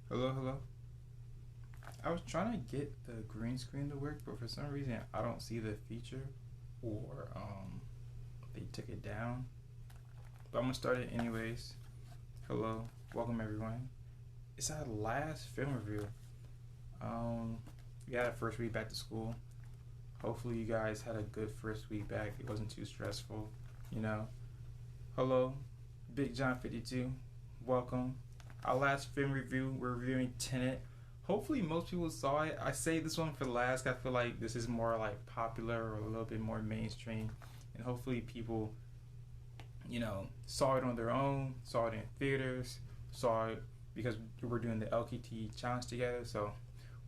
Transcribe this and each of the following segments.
Hello, hello. I was trying to get the green screen to work, but for some reason I don't see the feature, or they took it down. But I'm gonna start it anyways. Hello, welcome everyone. It's our last film review. Um, we had a first week back to school. Hopefully you guys had a good first week back. It wasn't too stressful, you know. Hello, Big John 52. Welcome. Our last film review, we're reviewing Tenet. Hopefully most people saw it. I say this one for last. I feel like this is more like popular or a little bit more mainstream, and hopefully people, saw it on their own, saw it in theaters, saw it because we're doing the LKT challenge together. So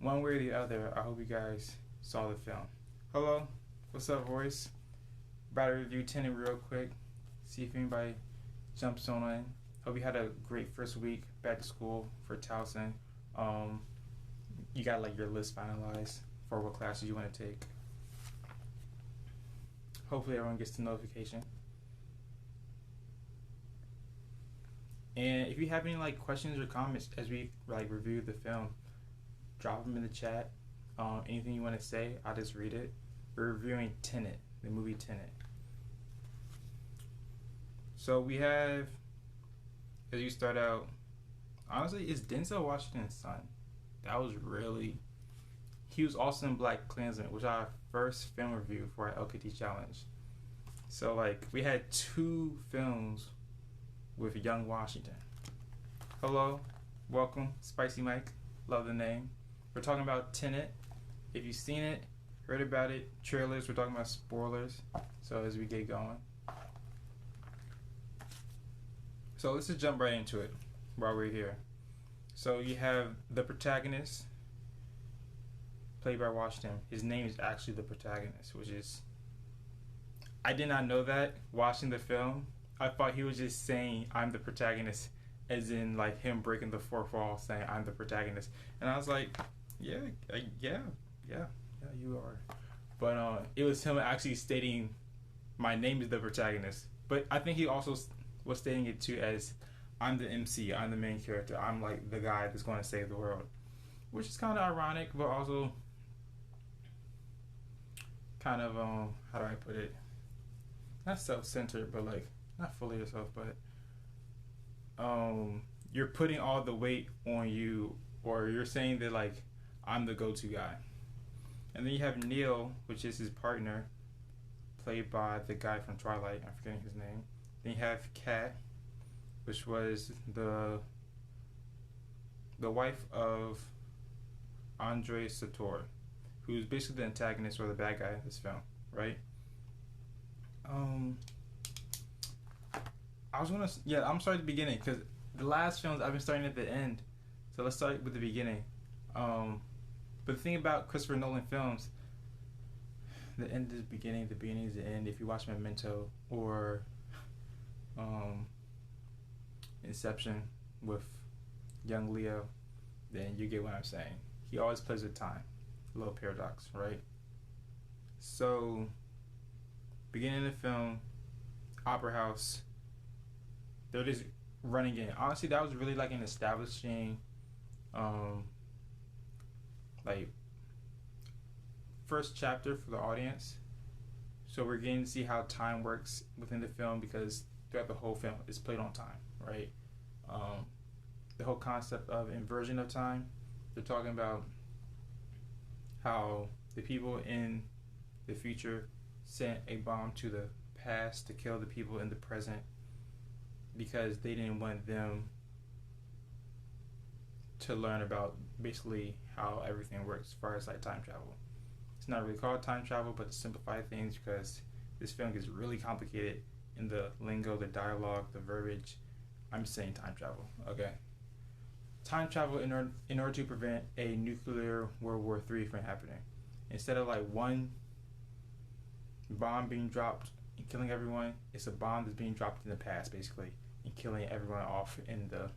one way or the other, I hope you guys saw the film. Hello, what's up, voice? About to review Tenet real quick. See if anybody jumps on in. Hope you had a great first week back to school for Towson. Um, you got like your list finalized for what classes you want to take. Hopefully everyone gets the notification. And if you have any like questions or comments as we like review the film, drop them in the chat. Anything you want to say, I'll just read it. We're reviewing Tenet, the movie Tenet. So we have, as you start out, honestly, it's Denzel Washington's son. That was really. He was also in Black Klansman, which is our first film review for our LKT challenge. So like we had two films with young Washington. Hello, welcome, Spicy Mike. Love the name. We're talking about Tenet. If you've seen it, heard about it, trailers, we're talking about spoilers. So as we get going. So let's just jump right into it while we're here. So you have the protagonist, played by Washington. His name is actually the protagonist, which is, I did not know that watching the film. I thought he was just saying I'm the protagonist, as in like him breaking the fourth wall, saying I'm the protagonist. And I was like, yeah, you are. But it was him actually stating my name is the protagonist. But I think he also was stating it too as I'm the MC, I'm the main character, I'm like the guy that's going to save the world, which is kind of ironic, but also kind of how do I put it? Not self-centered, but like not fully yourself, but you're putting all the weight on you, or you're saying that like I'm the go-to guy. And then you have Neil, which is his partner, played by the guy from Twilight. I'm forgetting his name. Then you have Kat, which was the wife of Andre Sator, who's basically the antagonist or the bad guy in this film, right? I'm starting at the beginning because the last films I've been starting at the end, so let's start with the beginning. But the thing about Christopher Nolan films, the end is the beginning, the beginning is the end. If you watch Memento or Inception with young Leo, then you get what I'm saying. He always plays with time. A little paradox, right? So, beginning of the film, Opera House, they're just running in. Honestly, that was really like an establishing, like, first chapter for the audience. So we're getting to see how time works within the film because throughout the whole film it's played on time, right? The whole concept of inversion of time. They're talking about how the people in the future sent a bomb to the past to kill the people in the present because they didn't want them to learn about basically how everything works as far as like time travel. It's not really called time travel, but to simplify things, because this film gets really complicated in the lingo, the dialogue, the verbiage. I'm saying time travel, okay? Time travel in order to prevent a nuclear World War III from happening. Instead of like one bomb being dropped and killing everyone, it's a bomb that's being dropped in the past, basically, and killing everyone off in the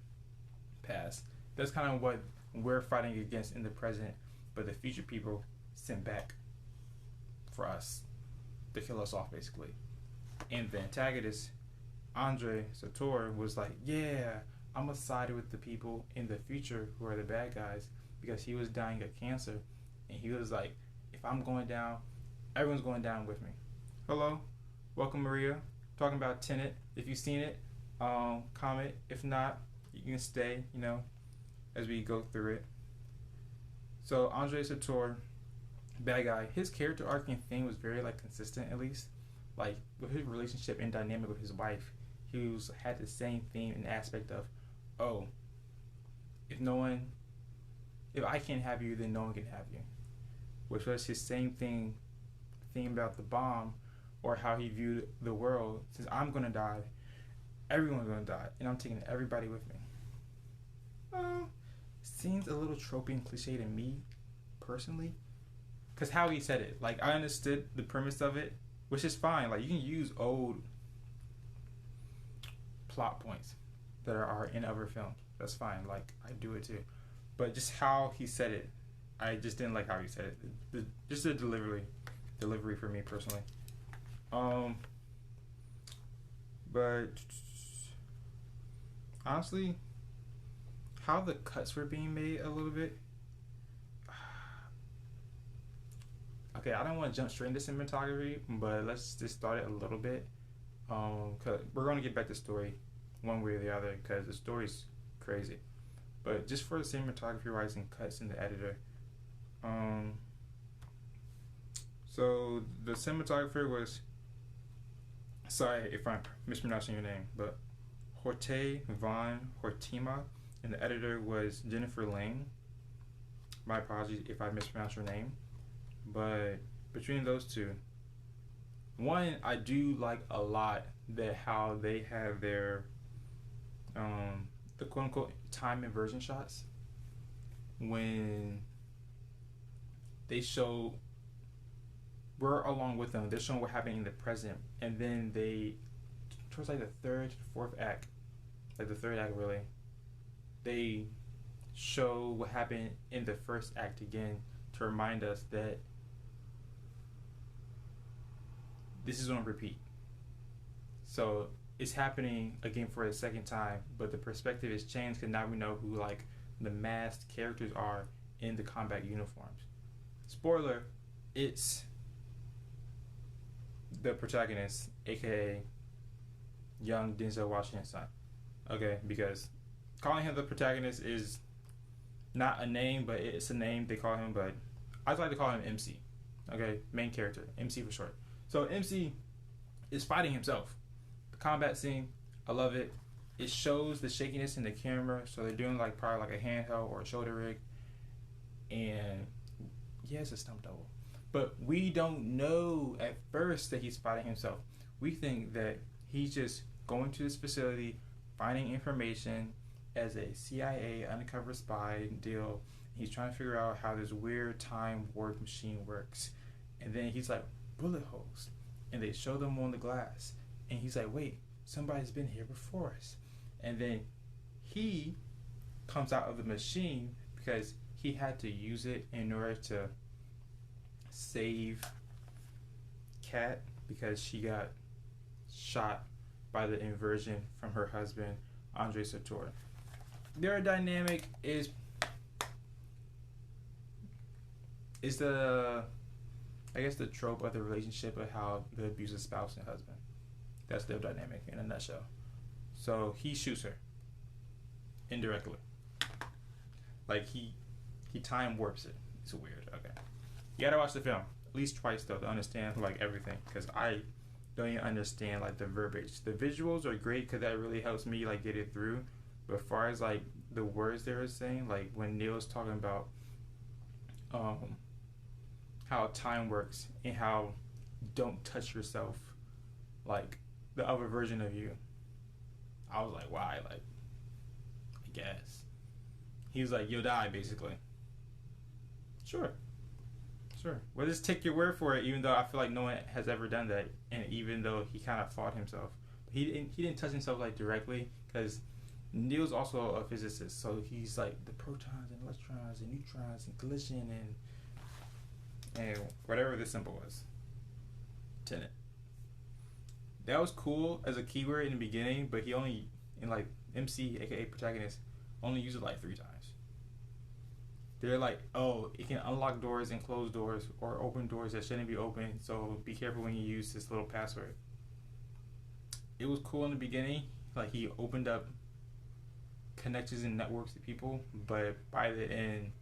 past. That's kind of what we're fighting against in the present, but the future people sent back for us to kill us off, basically. And the antagonist, Andre Sator, was like, yeah, I'm gonna side with the people in the future who are the bad guys because he was dying of cancer, and he was like, if I'm going down, everyone's going down with me. Hello, welcome Maria. Talking about Tenet. If you've seen it, comment. If not, you can stay. As we go through it. So Andre Sator, bad guy. His character arc and thing was very like consistent, at least. Like with his relationship and dynamic with his wife, had the same theme and aspect of, oh, if I can't have you, then no one can have you. Which was his same theme about the bomb, or how he viewed the world. Since I'm gonna die, everyone's gonna die, and I'm taking everybody with me. Seems a little tropey and cliche to me, personally, because how he said it. Like I understood the premise of it, which is fine. Like you can use old plot points that are in other films. That's fine. Like I do it too, but just how he said it, I just didn't like how he said it. Just the delivery for me personally. But honestly, how the cuts were being made a little bit. Okay, I don't want to jump straight into cinematography, but let's just start it a little bit. Cause we're gonna get back to the story one way or the other, because the story's crazy. But just for the cinematography wise and cuts in the editor, so the cinematographer was, sorry if I'm mispronouncing your name, but Jorge Von Hortima, and the editor was Jennifer Lane. My apologies if I mispronounced your name. But between those two, one, I do like a lot that how they have their the quote unquote time inversion shots when they show we're along with them. They're showing what happened in the present, and then they towards like the third, fourth act, like the third act really, they show what happened in the first act again to remind us that this is on repeat. So it's happening again for a second time, but the perspective is changed because now we know who like the masked characters are in the combat uniforms. Spoiler, it's the protagonist, aka young Denzel Washington's son. Okay, because calling him the protagonist is not a name, but it's a name they call him, but I like to call him MC. Okay, main character, MC for short. So MC is fighting himself. The combat scene, I love it. It shows the shakiness in the camera, so they're doing like probably like a handheld or a shoulder rig, and yeah, it's a stump double. But we don't know at first that he's fighting himself. We think that he's just going to this facility, finding information as a CIA undercover spy deal. He's trying to figure out how this weird time warp machine works. And then he's like, bullet holes. And they show them on the glass. And he's like, wait, somebody's been here before us. And then he comes out of the machine because he had to use it in order to save Kat because she got shot by the inversion from her husband, Andre Sator. Their dynamic is the, I guess, the trope of the relationship of how the abusive spouse and husband. That's their dynamic in a nutshell. So he shoots her indirectly. Like he time warps it. It's weird. Okay, you gotta watch the film at least twice though to understand like everything, because I don't even understand like the verbiage. The visuals are great because that really helps me like get it through. But as far as like the words they were saying, like when Neil's talking about how time works and how don't touch yourself, like the other version of you, I was like, why? Like, I guess. He was like, you'll die, basically. Sure. We'll just take your word for it, even though I feel like no one has ever done that, and even though he kind of fought himself. He didn't touch himself like directly, because Neil's also a physicist, so he's like the protons and electrons and neutrons and collision and whatever this symbol was. Tenet. That was cool as a keyword in the beginning, but he only in like MC, aka protagonist, only use it like 3 times. They're like, oh, it can unlock doors and close doors or open doors that shouldn't be open. So be careful when you use this little password. It was cool in the beginning. Like he opened up connections and networks to people, but by the end,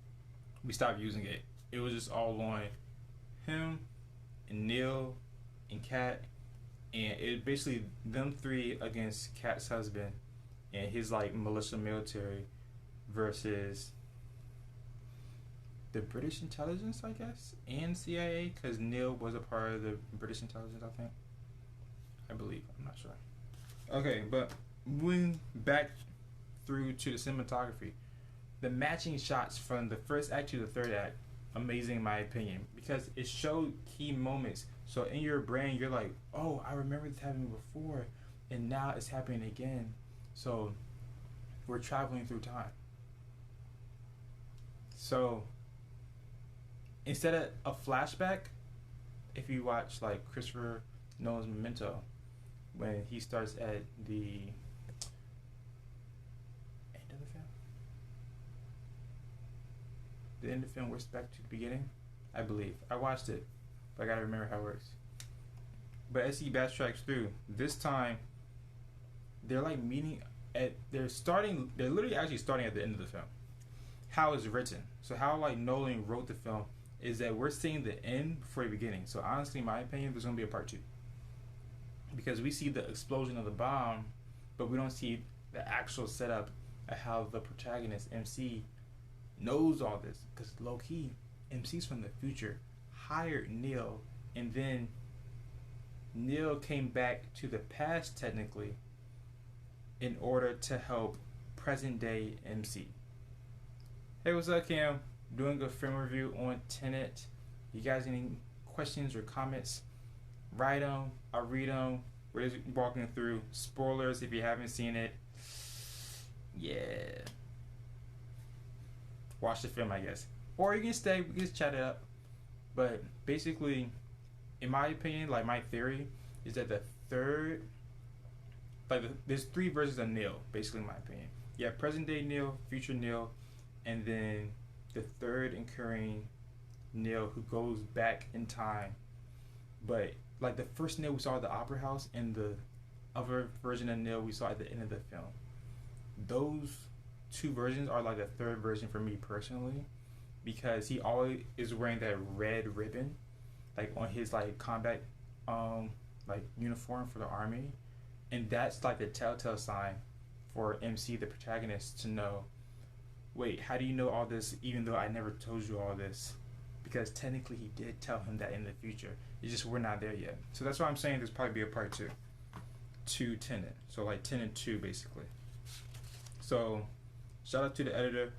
we stopped using it. It was just all on him and Neil and Kat, and it basically them three against Kat's husband and his like militia military versus the British intelligence, I guess, and CIA, because Neil was a part of the British intelligence, I believe. I'm not sure. Okay, but moving back through to the cinematography, the matching shots from the first act to the third act, amazing in my opinion, because it showed key moments. So in your brain, you're like, oh, I remember this happening before, and now it's happening again. So we're traveling through time. So instead of a flashback, if you watch like Christopher Nolan's Memento, when he starts at the end of the film, the end of the film works back to the beginning, I believe. I watched it, but I gotta remember how it works. But as he backtracks through, this time they're like meeting at they're literally actually starting at the end of the film. How it's written. So how like Nolan wrote the film is that we're seeing the end before the beginning. So honestly, in my opinion, there's gonna be a part 2. Because we see the explosion of the bomb, but we don't see the actual setup of how the protagonist, MC, knows all this. Because low key, MC's from the future, hired Neil, and then Neil came back to the past technically in order to help present day MC. Hey, what's up, Cam? Doing a film review on Tenet. You guys any questions or comments? Write them. I'll read them. We're just walking through spoilers if you haven't seen it. Yeah. Watch the film, I guess. Or you can stay. We can just chat it up. But basically, in my opinion, like my theory is that the third, there's 3 versions of Neil, basically in my opinion. You have present day Neil, future Neil, and then the third incurring Neil who goes back in time. But like the first Neil we saw at the Opera House and the other version of Neil we saw at the end of the film. Those 2 versions are like the third version for me personally, because he always is wearing that red ribbon like on his like combat like uniform for the army, and that's like the telltale sign for MC, the protagonist, to know, wait, how do you know all this even though I never told you all this? Because technically he did tell him that in the future. It's just we're not there yet. So that's why I'm saying there's probably be a part 2 to Tenet. So like Tenet 2 basically. So shout out to the editor.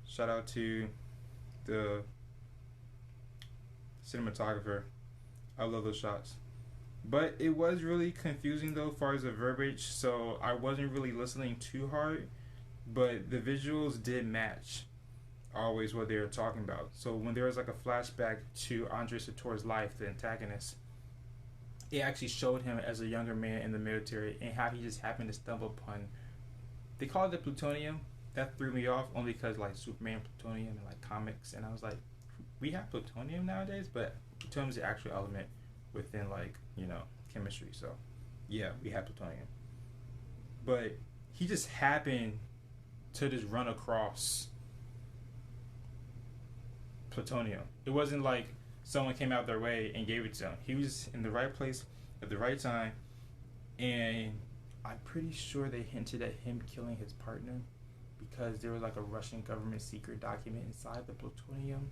Shout out to the cinematographer. I love those shots. But it was really confusing though as far as the verbiage, so I wasn't really listening too hard. But the visuals did match always what they were talking about. So when there was like a flashback to Andre Sator's life, the antagonist, it actually showed him as a younger man in the military and how he just happened to stumble upon, they call it the plutonium. That threw me off only because like Superman plutonium and like comics, and I was like, we have plutonium nowadays, but plutonium is the actual element within like, you know, chemistry. So yeah, we have plutonium. But he just happened to just run across plutonium. It wasn't like someone came out their way and gave it to him. He was in the right place at the right time, and I'm pretty sure they hinted at him killing his partner because there was like a Russian government secret document inside the plutonium,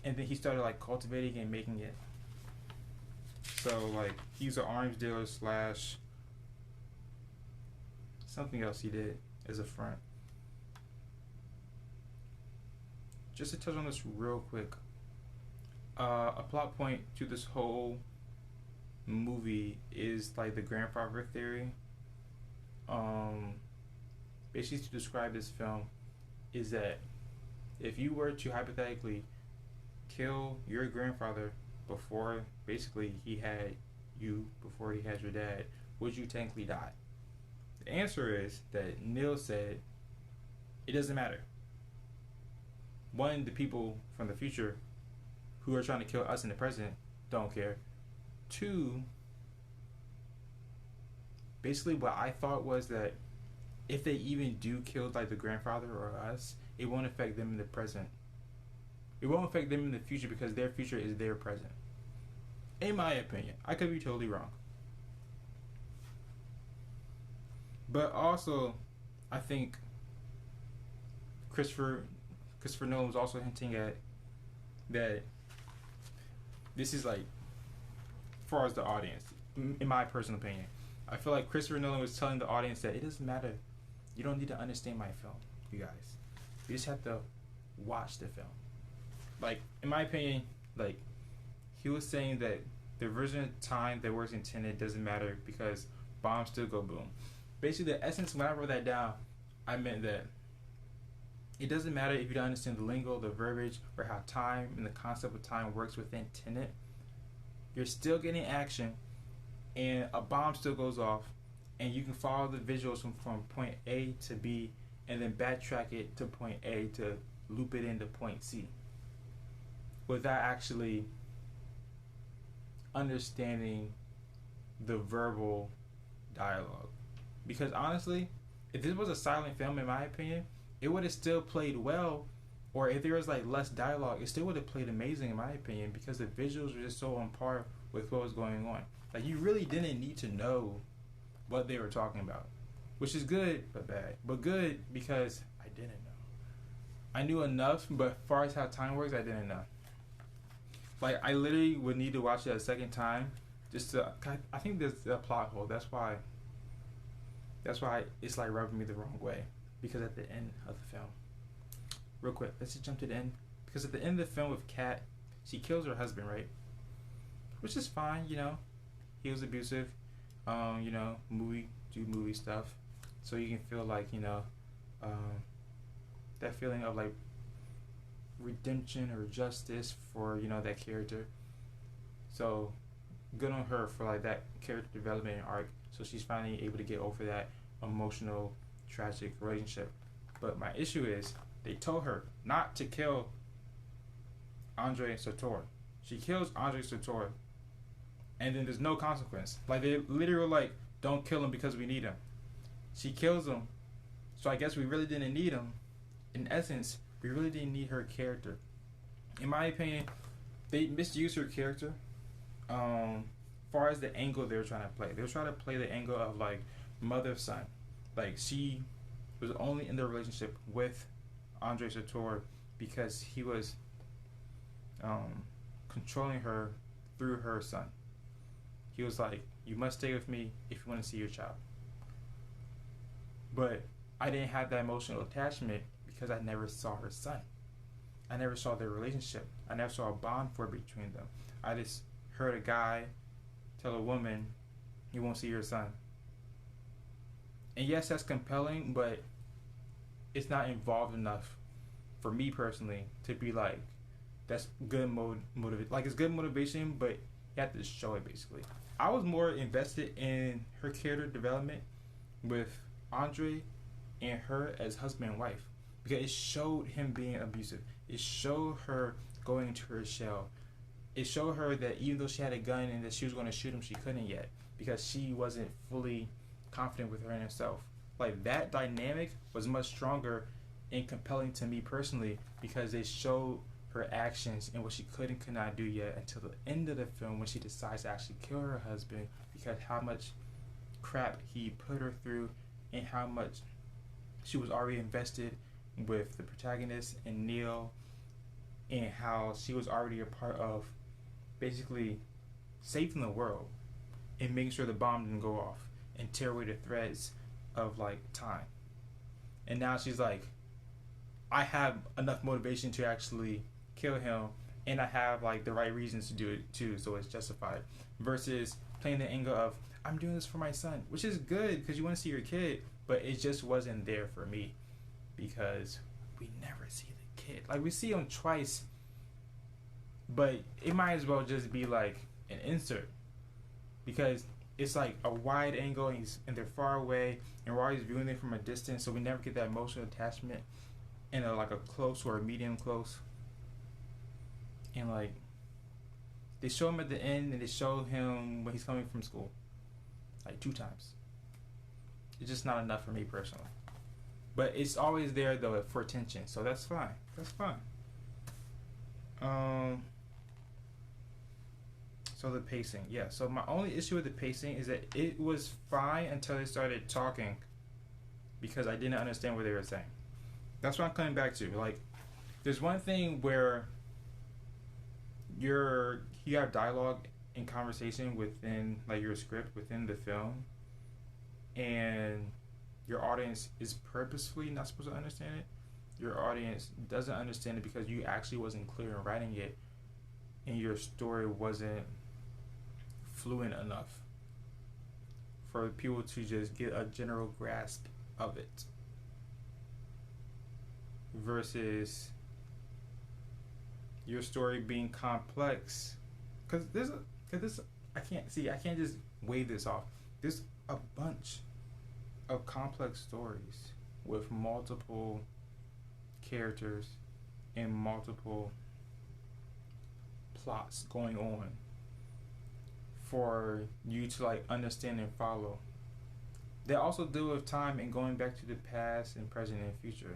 and then he started like cultivating and making it. So like he's an arms dealer slash something else he did as a front. Just to touch on this real quick, a plot point to this whole movie is like the grandfather theory. Basically to describe this film is that if you were to hypothetically kill your grandfather before basically he had you, before he had your dad, would you technically die? The answer is that Neil said it doesn't matter. One, the people from the future who are trying to kill us in the present don't care. Two, basically what I thought was that if they even do kill like the grandfather or us, it won't affect them in the present. It won't affect them in the future because their future is their present. In my opinion, I could be totally wrong. But also, I think Christopher Nolan was also hinting at that this is like, as far as the audience, in my personal opinion, I feel like Christopher Nolan was telling the audience that it doesn't matter. You don't need to understand my film, you guys. You just have to watch the film. Like, in my opinion, like, he was saying that the version of time that works in Tenet doesn't matter because bombs still go boom. Basically, the essence, when I wrote that down, I meant that it doesn't matter if you don't understand the lingo, the verbiage, or how time and the concept of time works within Tenet. You're still getting action, and a bomb still goes off, and you can follow the visuals from point A to B, and then backtrack it to point A to loop it into point C, without actually understanding the verbal dialogue. Because honestly, if this was a silent film, in my opinion, it would have still played well. Or if there was like less dialogue, it still would have played amazing, in my opinion, because the visuals were just so on par with what was going on. Like, you really didn't need to know what they were talking about, which is good but bad. But good because I didn't know. I knew enough, but as far as how time works, I didn't know. Like, I literally would need to watch it a second time just to. I think there's a plot hole. That's why it's like rubbing me the wrong way. Because at the end of the film, real quick, let's just jump to the end. Because at the end of the film with Kat, she kills her husband, right? Which is fine, you know. He was abusive. You know, movie stuff. So you can feel like, you know, that feeling of like redemption or justice for, you know, that character. So good on her for like that character development and arc. So she's finally able to get over that emotional, tragic relationship. But my issue is they told her not to kill Andre Sator. She kills Andre Sator, and then there's no consequence. Like, they literally were like, don't kill him because we need him. She kills him, so I guess we really didn't need him. In essence, we really didn't need her character. In my opinion, they misused her character. Far as the angle they were trying to play, they were trying to play the angle of like mother-son. Like, she was only in the relationship with Andre Sator because he was controlling her through her son. He was like, you must stay with me if you want to see your child. But I didn't have that emotional attachment because I never saw her son. I never saw their relationship. I never saw a bond for between them. I just heard a guy tell a woman, you won't see your son. And yes, that's compelling, but it's not involved enough for me personally to be like, that's good motivation. Like, it's good motivation, but you have to show it, basically. I was more invested in her character development with Andre and her as husband and wife, because it showed him being abusive. It showed her going into her shell. It showed her that even though she had a gun and that she was going to shoot him, she couldn't yet because she wasn't fully confident with her in herself. Like, that dynamic was much stronger and compelling to me personally because they showed her actions and what she could and could not do yet until the end of the film when she decides to actually kill her husband because how much crap he put her through and how much she was already invested with the protagonist and Neil, and how she was already a part of basically saving the world and making sure the bomb didn't go off and tear away the threads of like time. And now she's like, I have enough motivation to actually kill him, and I have like the right reasons to do it too, so it's justified. Versus playing the angle of, I'm doing this for my son, which is good because you want to see your kid, but it just wasn't there for me because we never see the kid. Like, we see him twice, but it might as well just be like an insert because it's like a wide angle and they're far away and we're always viewing them from a distance, so we never get that emotional attachment in like a close or a medium close. And like they show him at the end and they show him when he's coming from school like 2 times. It's just not enough for me personally, but it's always there though for attention, so that's fine. So the pacing, yeah. So my only issue with the pacing is that it was fine until they started talking, because I didn't understand what they were saying. That's what I'm coming back to. Like, there's one thing where you have dialogue and conversation within like your script within the film, and your audience is purposefully not supposed to understand it. Your audience doesn't understand it because you actually wasn't clear in writing it, and your story wasn't fluent enough for people to just get a general grasp of it. Versus your story being complex, because I can't just wave this off. There's a bunch of complex stories with multiple characters and multiple plots going on for you to like understand and follow. They also deal with time and going back to the past and present and future.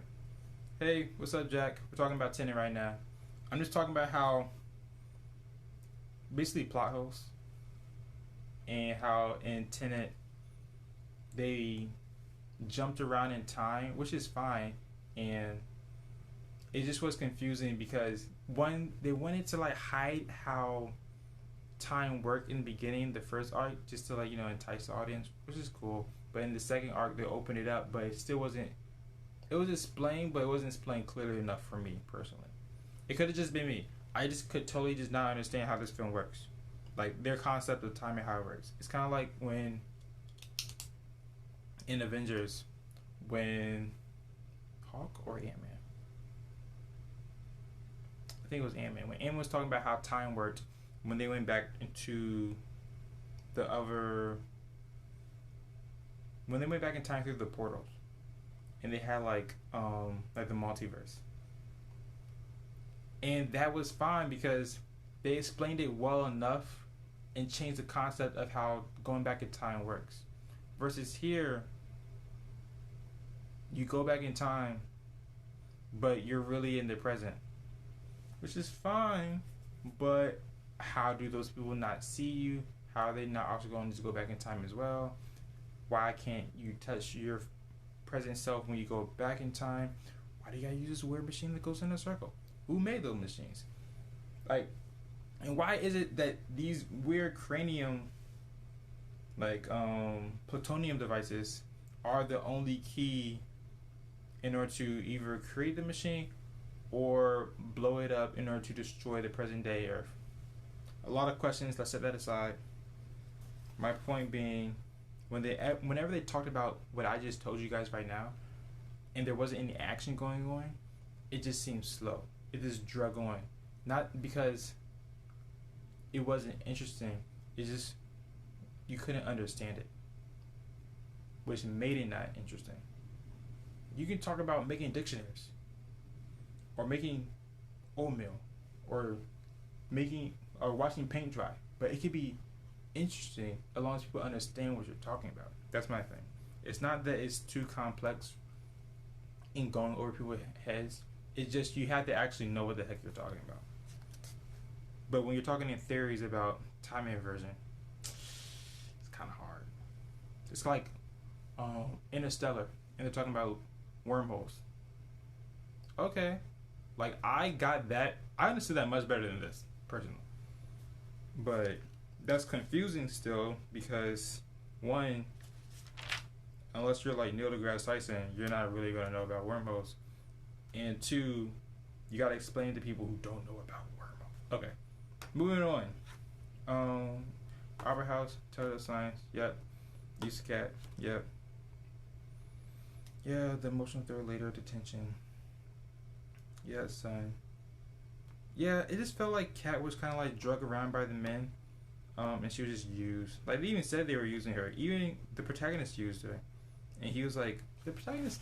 Hey, what's up, Jack? We're talking about Tenet right now. I'm just talking about how basically plot holes, and how in Tenet they jumped around in time, which is fine, and it just was confusing because one, they wanted to like hide how time worked in the beginning, the first arc, just to like, you know, entice the audience, which is cool. But in the second arc, they opened it up, but it still wasn't. It was explained, but it wasn't explained clearly enough for me personally. It could have just been me. I just could totally just not understand how this film works, like their concept of time and how it works. It's kind of like when in Avengers, when Hawk or Ant-Man, I think it was Ant-Man, when Ant-Man was talking about how time worked when they went back into the other, when they went back in time through the portals, and they had like the multiverse, and that was fine because they explained it well enough and changed the concept of how going back in time works. Versus here, you go back in time, but you're really in the present, which is fine, but how do those people not see you? How are they not also going to go back in time as well? Why can't you touch your present self when you go back in time? Why do you gotta use this weird machine that goes in a circle? Who made those machines? Like, and why is it that these weird cranium, like plutonium devices, are the only key in order to either create the machine or blow it up in order to destroy the present day Earth? A lot of questions. Let's set that aside. My point being, whenever they talked about what I just told you guys right now, and there wasn't any action going on, it just seemed slow. It just drug on. Not because it wasn't interesting. It just, you couldn't understand it, which made it not interesting. You can talk about making dictionaries, or making oatmeal, or watching paint dry, but it could be interesting as long as people understand what you're talking about. That's my thing. It's not that it's too complex in going over people's heads. It's just you have to actually know what the heck you're talking about. But when you're talking in theories about time inversion, it's kind of hard. It's like Interstellar, and they're talking about wormholes. Okay, like I got that. I understood that much better than this, personally. But that's confusing still because, one, unless you're like Neil deGrasse Tyson, you're not really going to know about wormholes. And two, you got to explain to people who don't know about wormholes. Okay, moving on. Opera House, Total Science, yep. Use Cat, yep. Yeah, the emotional thriller later, detention. Yeah, son. Yeah, it just felt like Cat was kind of like drug around by the men. And she was just used. Like they even said they were using her. Even the protagonist used her, and he was like, the protagonist,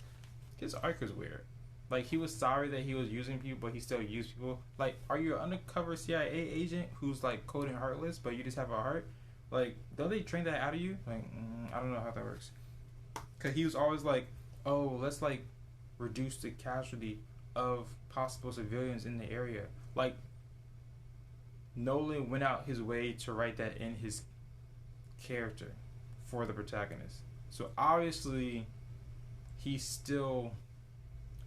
his arc was weird. Like he was sorry that he was using people, but he still used people. Like, are you an undercover CIA agent who's like cold and heartless, but you just have a heart? Like, don't they train that out of you? Like, I don't know how that works. Cause he was always like, oh, let's like reduce the casualty of possible civilians in the area. Like, Nolan went out his way to write that in his character for the protagonist. So obviously, he still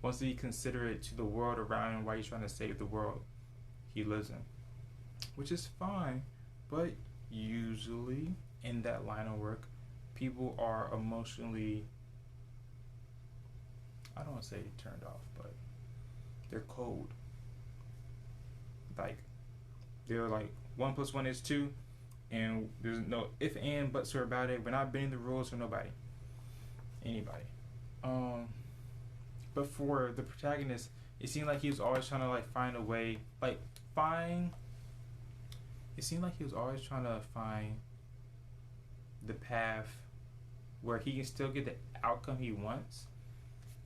wants to be considerate to the world around him while he's trying to save the world he lives in, which is fine. But usually in that line of work, people are emotionally, I don't want to say turned off, but they're cold. Like, they're like 1 + 1 is 2, and there's no if and buts or about it. We're not bending the rules for anybody. But for the protagonist, it seemed like he was always trying to like find a way, like find. It seemed like he was always trying to find the path where he can still get the outcome he wants,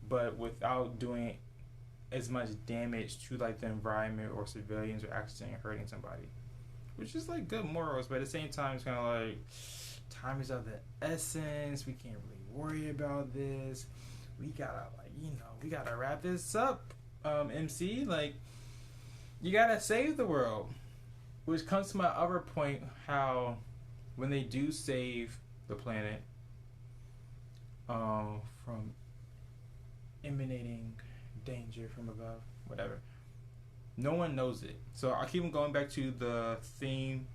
but without doing as much damage to like the environment or civilians or accidentally hurting somebody, which is like good morals. But at the same time, it's kind of like time is of the essence. We can't really worry about this. We gotta we gotta wrap this up. MC, like, you gotta save the world, which comes to my other point: how when they do save the planet from emanating danger from above, whatever, no one knows it. So I keep on going back to the theme,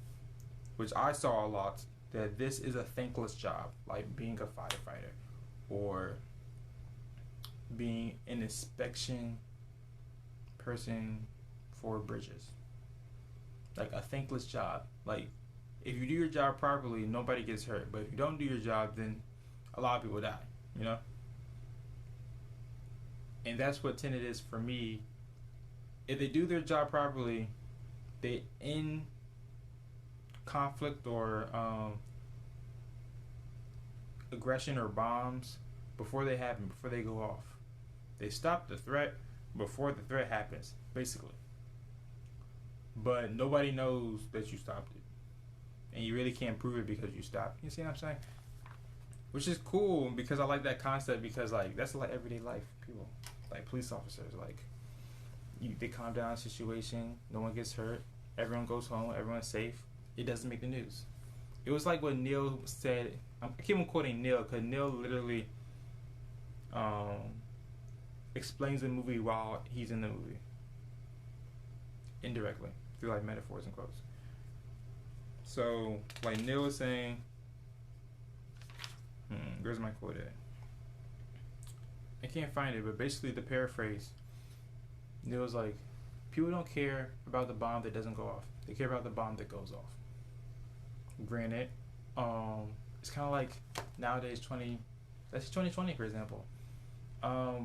which I saw a lot, that this is a thankless job, like being a firefighter or being an inspection person for bridges. Like a thankless job. Like, if you do your job properly, nobody gets hurt. But if you don't do your job, then a lot of people die, you know? And that's what Tenet is for me. If they do their job properly, they end conflict or aggression or bombs before they happen, before they go off. They stop the threat before the threat happens, basically. But nobody knows that you stopped it. And you really can't prove it because you stopped. You see what I'm saying? Which is cool because I like that concept, because like that's like everyday life. People, like police officers, like they calm down a situation, no one gets hurt, everyone goes home, everyone's safe. It doesn't make the news. It was like what Neil said. I keep on quoting Neil because Neil literally explains the movie while he's in the movie, indirectly through like metaphors and quotes. So like Neil was saying, where's my quote at? I can't find it, but basically the paraphrase, Neil was like, people don't care about the bomb that doesn't go off. They care about the bomb that goes off. Granted, it's kind of like nowadays 2020, for example.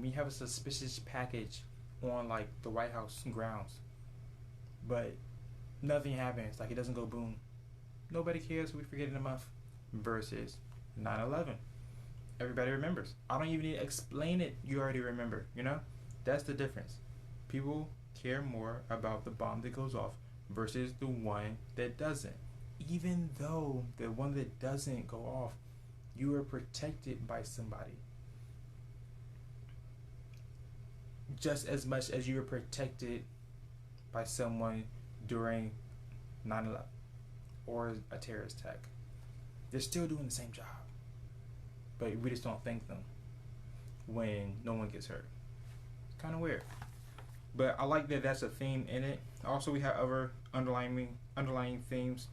We have a suspicious package on like the White House grounds, but nothing happens. Like it doesn't go boom. Nobody cares. We forget in a month. Versus 9/11, everybody remembers. I don't even need to explain it. You already remember. You know, that's the difference. People care more about the bomb that goes off versus the one that doesn't. Even though the one that doesn't go off, you are protected by somebody just as much as you were protected by someone during 9/11 or a terrorist attack. They're still doing the same job, but we just don't thank them when no one gets hurt. It's kind of weird, but I like that that's a theme in it. Also, we have other underlying themes: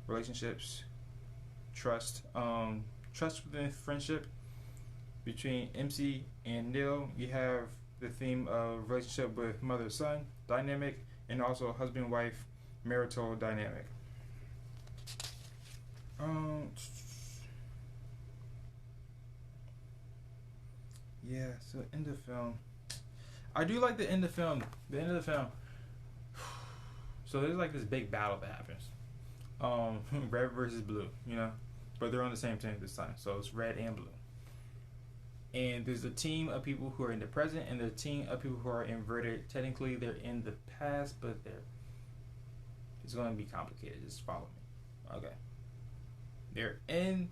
relationships, trust, trust within friendship between MC and Neil. You have the theme of relationship with mother-son dynamic, and also husband-wife marital dynamic. Yeah, so end of film. I do like the end of the film. So there's like this big battle that happens. red versus blue, you know, but they're on the same team this time, so it's red and blue. And there's a team of people who are in the present, and there's a team of people who are inverted. Technically, they're in the past, but it's going to be complicated. Just follow me, okay? They're in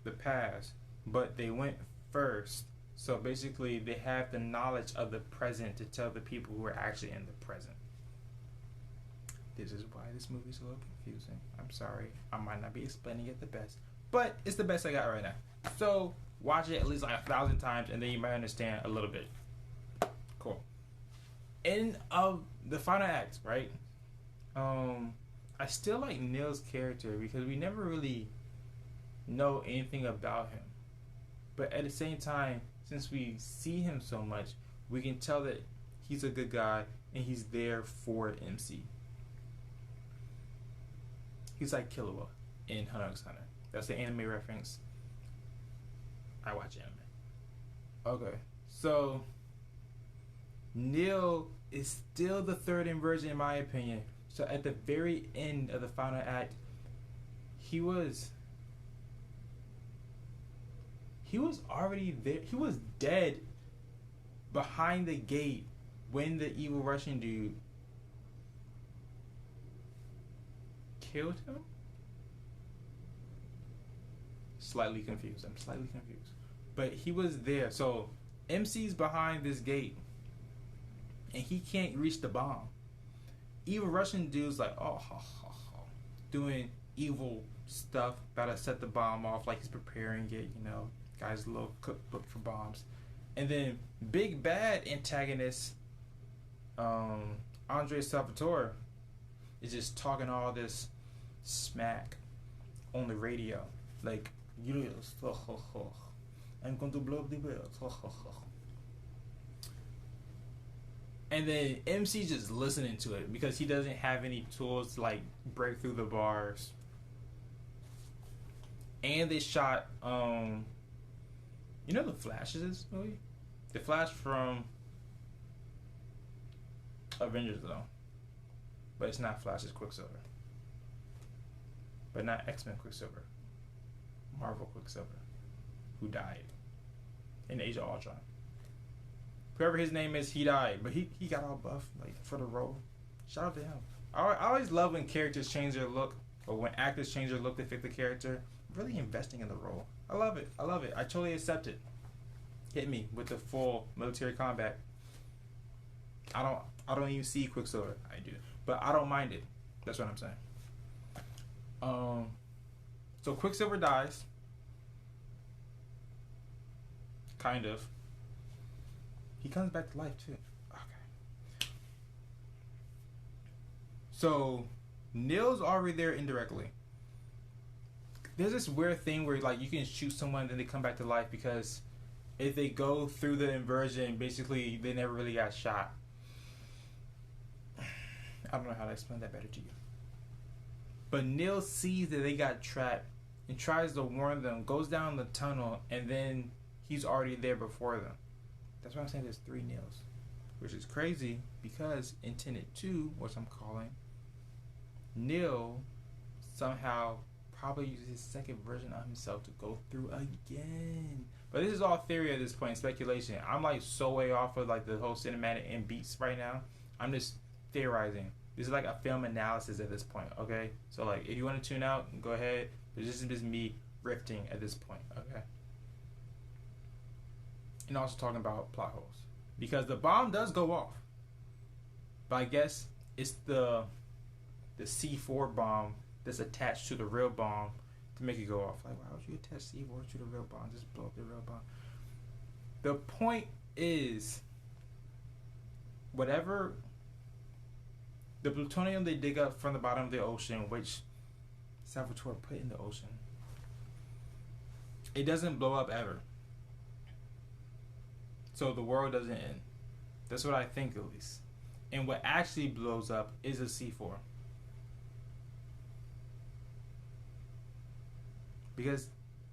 the past, but they went first. So basically, they have the knowledge of the present to tell the people who are actually in the present. This is why this movie's a little confusing. I'm sorry. I might not be explaining it the best, but it's the best I got right now. So watch it at least like 1,000 times, and then you might understand a little bit. Cool. End of the final act, right? I still like Neil's character because we never really know anything about him. But at the same time, since we see him so much, we can tell that he's a good guy and he's there for MC. He's like Killua in Hunter x Hunter. That's the anime reference. I watch anime. Okay, so Neil is still the third inversion in my opinion. So at the very end of the final act, he was already there. He was dead behind the gate when the evil Russian dude killed him. Slightly confused. I'm slightly confused. But he was there. So MC's behind this gate and he can't reach the bomb. Evil Russian dude's like, doing evil stuff, about to set the bomb off, like he's preparing it, you know, guy's little cookbook for bombs. And then big bad antagonist, Andre Salvatore, is just talking all this smack on the radio, like, I'm going to blow up the world. And then MC's just listening to it because he doesn't have any tools to like break through the bars. And they shot you know the Flash is this movie? The Flash from Avengers though. But it's not Flash, it's Quicksilver. But not X-Men Quicksilver. Marvel Quicksilver. Who died in Age of Ultron. Whoever his name is, he died, but he got all buff like for the role. Shout out to him. I always love when characters change their look, or when actors change their look to fit the character. Really investing in the role. I love it. I totally accept it. Hit me with the full military combat. I don't even see Quicksilver. I do, but I don't mind it. That's what I'm saying. So Quicksilver dies. Kind of. He comes back to life too. Okay. So Neil's already there indirectly. There's this weird thing where like you can shoot someone and then they come back to life because if they go through the inversion, basically they never really got shot. I don't know how to explain that better to you. But Neil sees that they got trapped and tries to warn them, goes down the tunnel, and then he's already there before them. That's why I'm saying there's 3 Neils. Which is crazy because in Tenet 2, which I'm calling, Neil somehow probably uses his second version of himself to go through again. But this is all theory at this point, speculation. I'm like so way off of like the whole cinematic and beats right now. I'm just theorizing. This is like a film analysis at this point, okay? So like if you want to tune out, go ahead. But this is just me riffing at this point, okay? And also talking about plot holes. Because the bomb does go off. But I guess it's the C4 bomb that's attached to the real bomb to make it go off. Like, why would you attach C4 to the real bomb? Just blow up the real bomb. The point is, whatever the plutonium they dig up from the bottom of the ocean, which Salvatore put in the ocean, it doesn't blow up ever. So the world doesn't end. That's what I think, at least. And what actually blows up is a C4. Because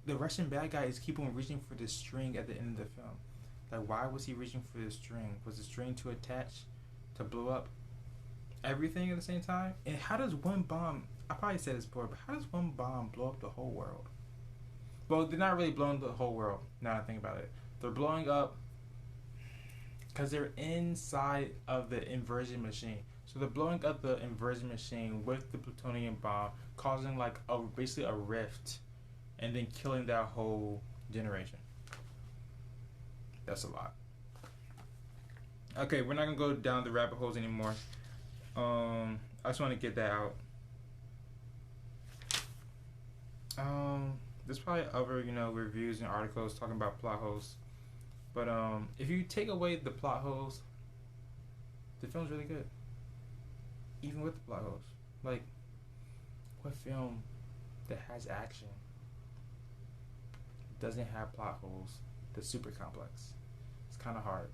the Russian bad guy is keep on reaching for this string at the end of the film. Like, why was he reaching for this string? Was the string to attach to blow up everything at the same time? And how does one bomb I probably said this before, but how does one bomb blow up the whole world? Well, they're not really blowing the whole world. Now that I think about it, they're blowing up because they're inside of the inversion machine. So they're blowing up the inversion machine with the plutonium bomb, causing like basically a rift, and then killing that whole generation. That's a lot. Okay, we're not gonna go down the rabbit holes anymore. I just want to get that out. There's probably other, reviews and articles talking about plot holes. But if you take away the plot holes, the film's really good. Even with the plot holes. Like, what film that has action doesn't have plot holes that's super complex? It's kind of hard.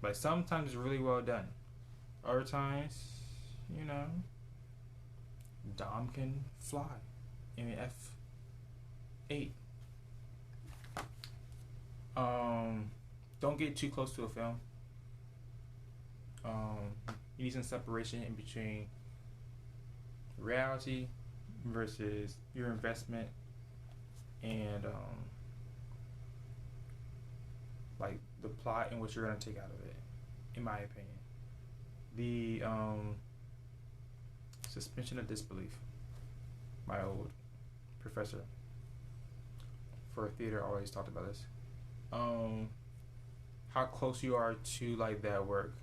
Like, sometimes it's really well done. Other times, Dom can fly in the F8. Don't get too close to a film. You need some separation in between reality versus your investment and like the plot and what you're gonna take out of it, in my opinion. The suspension of disbelief. My old professor for theater always talked about this. How close you are to like that work.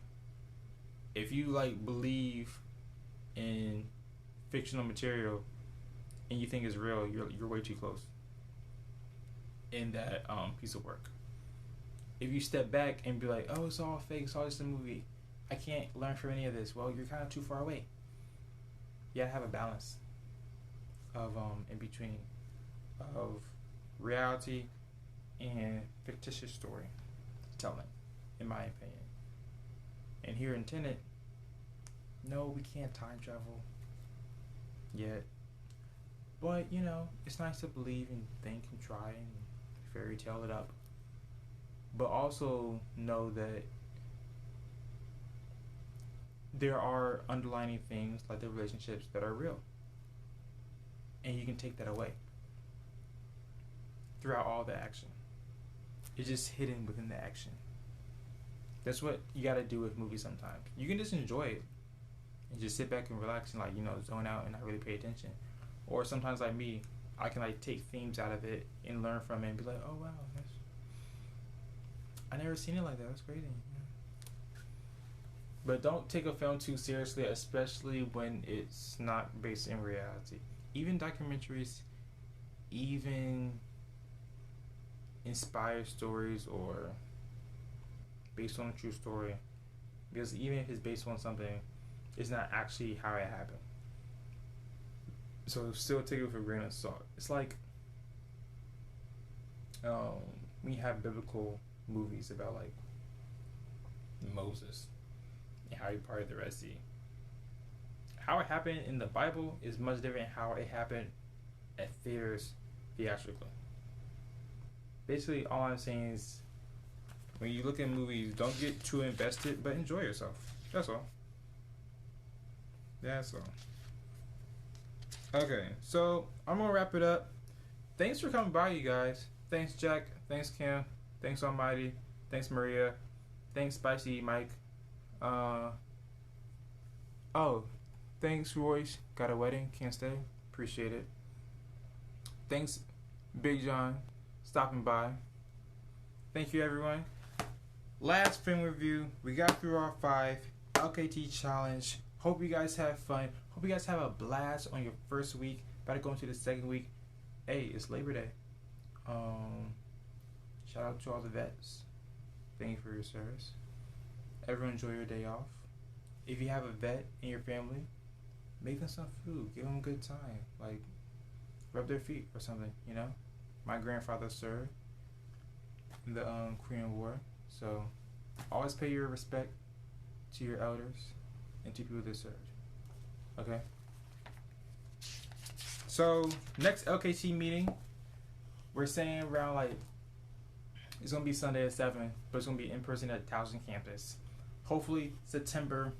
If you like believe in fictional material and you think it's real, you're way too close in that piece of work. If you step back and be like, oh, it's all fake, it's all just a movie, I can't learn from any of this, well, you're kind of too far away. You gotta have a balance of in between of reality and fictitious story telling, in my opinion. And here in Tenet, no, we can't time travel yet. But, it's nice to believe and think and try and fairy tale it up. But also know that there are underlying things like the relationships that are real. And you can take that away throughout all the action. It's just hidden within the action. That's what you gotta do with movies sometimes. You can just enjoy it and just sit back and relax and zone out and not really pay attention. Or sometimes like me, I can take themes out of it and learn from it and be like, oh wow, I never seen it like that. That's crazy. Yeah. But don't take a film too seriously, especially when it's not based in reality. Even documentaries, even inspired stories or based on a true story, because even if it's based on something, it's not actually how it happened. So still take it with a grain of salt. It's like we have biblical movies about Moses and how he parted the Red Sea. How it happened in the Bible is much different how it happened at theaters theatrically. Basically, all I'm saying is when you look at movies, don't get too invested, but enjoy yourself. That's all. That's all. Okay, so I'm going to wrap it up. Thanks for coming by, you guys. Thanks, Jack. Thanks, Kim. Thanks, Almighty. Thanks, Maria. Thanks, Spicy Mike. Thanks, Royce. Got a wedding. Can't stay. Appreciate it. Thanks, Big John, stopping by. Thank you, everyone. Last film review. We got through our 5 LKT challenge. Hope you guys have fun. Hope you guys have a blast on your first week. About to go into the second week. Hey, it's Labor Day. Shout out to all the vets. Thank you for your service. Everyone enjoy your day off. If you have a vet in your family, make them some food. Give them a good time. Rub their feet or something, My grandfather served in the Korean War. So always pay your respect to your elders and to people that served. Okay? So next LKT meeting, we're saying around it's gonna be Sunday at 7, but it's gonna be in person at Towson campus. Hopefully September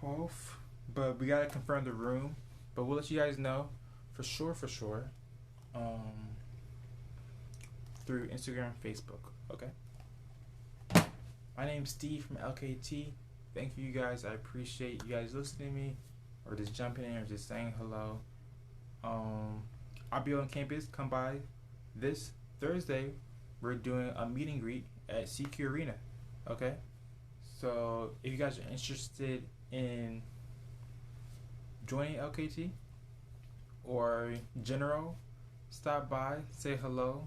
12th, but we gotta confirm the room. But we'll let you guys know for sure. Um, through Instagram, Facebook. Okay. My name's Steve from LKT. Thank you guys. I appreciate you guys listening to me, or just jumping in, or just saying hello. I'll be on campus. Come by this Thursday. We're doing a meet and greet at CQ Arena. Okay. So if you guys are interested in joining LKT or general, stop by, say hello.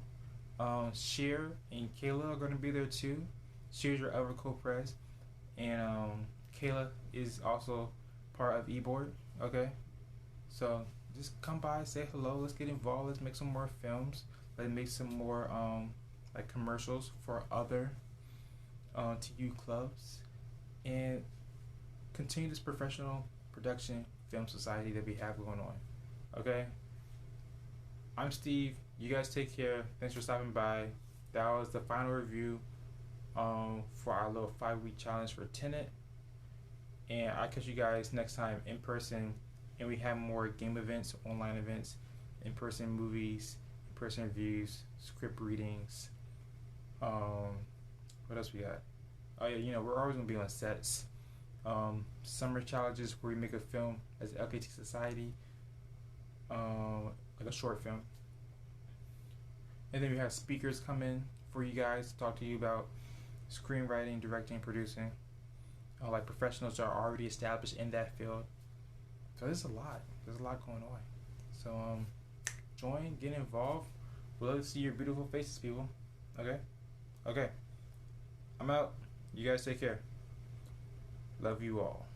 Sheer and Kayla are going to be there too. Sheer's your other co-pres, and Kayla is also part of eBoard. Okay, so just come by, say hello. Let's get involved. Let's make some more films. Let's make some more like commercials for other TU clubs, and continue this professional production film society that we have going on. Okay, I'm Steve. You guys take care. Thanks for stopping by. That was the final review for our little 5-week challenge for Tenet. And I'll catch you guys next time in person. And we have more game events, online events, in-person movies, in-person reviews, script readings. What else we got? Oh yeah, we're always gonna be on sets. Summer challenges where we make a film as an LKT Society, like a short film. And then we have speakers come in for you guys to talk to you about screenwriting, directing, producing, like professionals that are already established in that field. So there's a lot. There's a lot going on. So join, get involved. We'd love to see your beautiful faces, people. Okay? Okay. I'm out. You guys take care. Love you all.